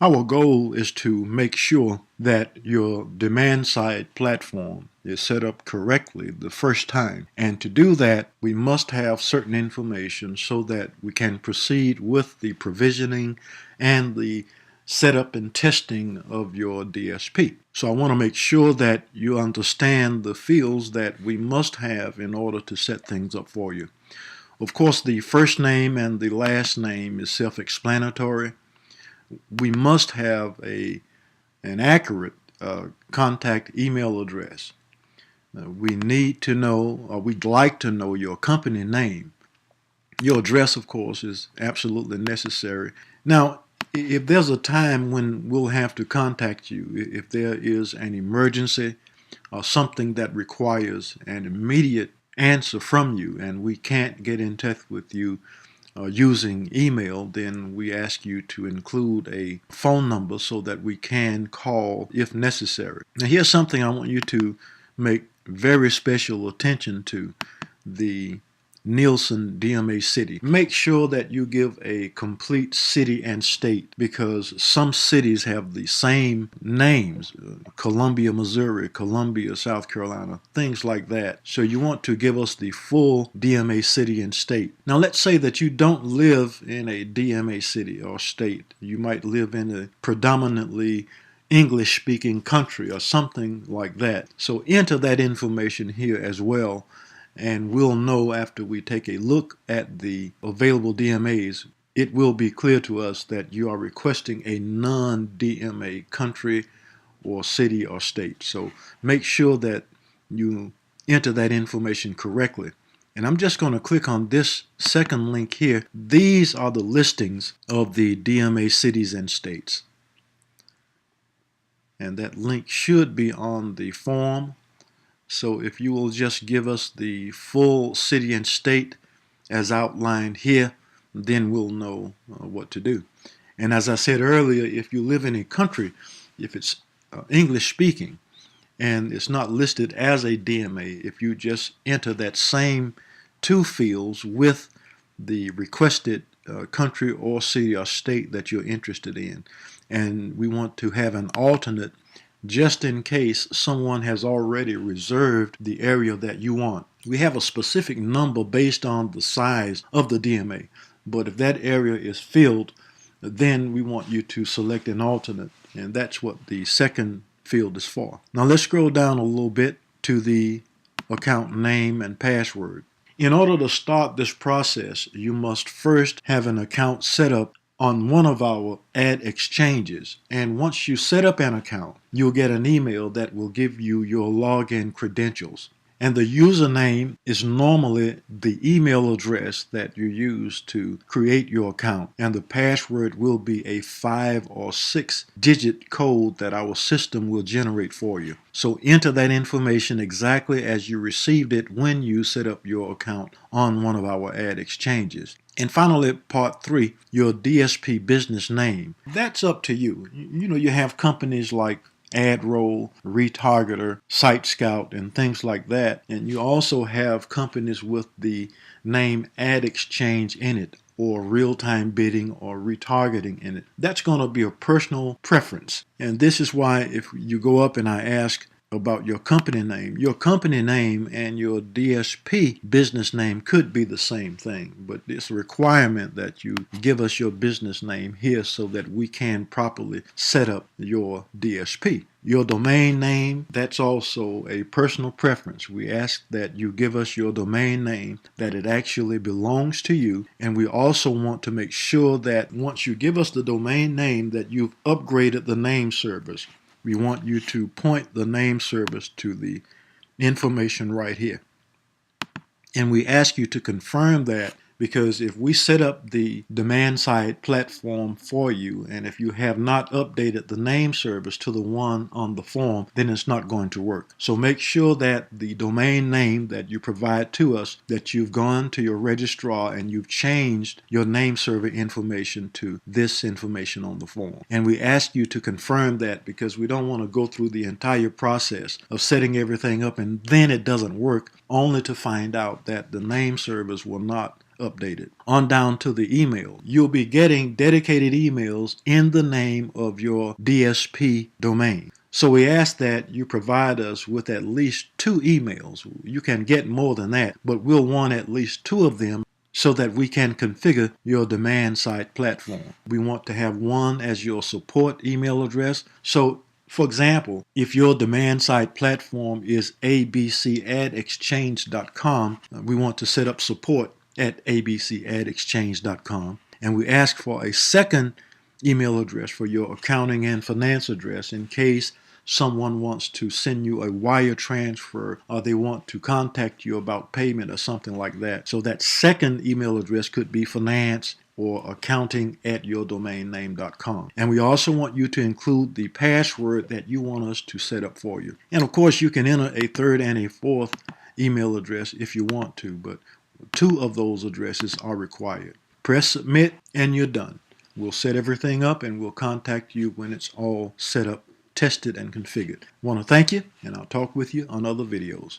Our goal is to make sure that your demand side platform is set up correctly the first time. And to do that, we must have certain information so that we can proceed with the provisioning and the setup and testing of your DSP. So I want to make sure that you understand the fields that we must have in order to set things up for you. Of course, the first name and the last name is self-explanatory. We must have an accurate contact email address. We need to know, or we'd like to know, your company name. Your address, of course, is absolutely necessary. Now, if there's a time when we'll have to contact you, if there is an emergency or something that requires an immediate answer from you and we can't get in touch with you using email, then we ask you to include a phone number so that we can call if necessary. Now, here's something I want you to make very special attention to: the Nielsen DMA city. Make sure that you give a complete city and state, because some cities have the same names: Columbia, Missouri, Columbia, South Carolina, things like that. So you want to give us the full DMA city and state. Now let's say that you don't live in a DMA city or state. You might live in a predominantly English-speaking country or something like that. So enter that information here as well, and we'll know after we take a look at the available DMAs, it will be clear to us that you are requesting a non-DMA country or city or state. So make sure that you enter that information correctly. And I'm just going to click on this second link here. These are the listings of the DMA cities and states. And that link should be on the form. So if you will just give us the full city and state as outlined here, then we'll know what to do. And as I said earlier, if you live in a country, if it's English speaking and it's not listed as a DMA, if you just enter that same two fields with the requested country or city or state that you're interested in, and we want to have an alternate just in case someone has already reserved the area that you want. We have a specific number based on the size of the DMA, but if that area is filled, then we want you to select an alternate, and that's what the second field is for. Now let's scroll down a little bit to the account name and password. In order to start this process, you must first have an account set up on one of our ad exchanges. And once you set up an account, you'll get an email that will give you your login credentials. And the username is normally the email address that you use to create your account. And the password will be a 5 or 6 digit code that our system will generate for you. So enter that information exactly as you received it when you set up your account on one of our ad exchanges. And finally, part 3, your DSP business name. That's up to you. You have companies like AdRoll, Retargeter, Site Scout, and things like that. And you also have companies with the name Ad Exchange in it, or real-time bidding or retargeting in it. That's going to be a personal preference. And this is why if you go up and I ask about your company name and your DSP business name could be the same thing, but it's a requirement that you give us your business name here so that we can properly set up your DSP. Your domain name, that's also a personal preference. We ask that you give us your domain name, that it actually belongs to you, and we also want to make sure that once you give us the domain name that you've upgraded the name servers. We want you to point the name service to the information right here. And we ask you to confirm that, because if we set up the demand side platform for you, and if you have not updated the name service to the one on the form, then it's not going to work. So make sure that the domain name that you provide to us, that you've gone to your registrar and you've changed your name server information to this information on the form. And we ask you to confirm that, because we don't want to go through the entire process of setting everything up and then it doesn't work, only to find out that the name servers were not updated. On down to the email. You'll be getting dedicated emails in the name of your DSP domain. So we ask that you provide us with at least 2 emails. You can get more than that, but we'll want at least 2 of them so that we can configure your demand side platform. We want to have one as your support email address. So for example, if your demand side platform is abcadexchange.com, we want to set up support at abcadexchange.com. And we ask for a second email address for your accounting and finance address in case someone wants to send you a wire transfer or they want to contact you about payment or something like that. So that second email address could be finance or accounting@yourdomainname.com. And we also want you to include the password that you want us to set up for you. And of course, you can enter a third and a fourth email address if you want to, but 2 of those addresses are required. Press submit and you're done. We'll set everything up and we'll contact you when it's all set up, tested, and configured. I want to thank you, and I'll talk with you on other videos.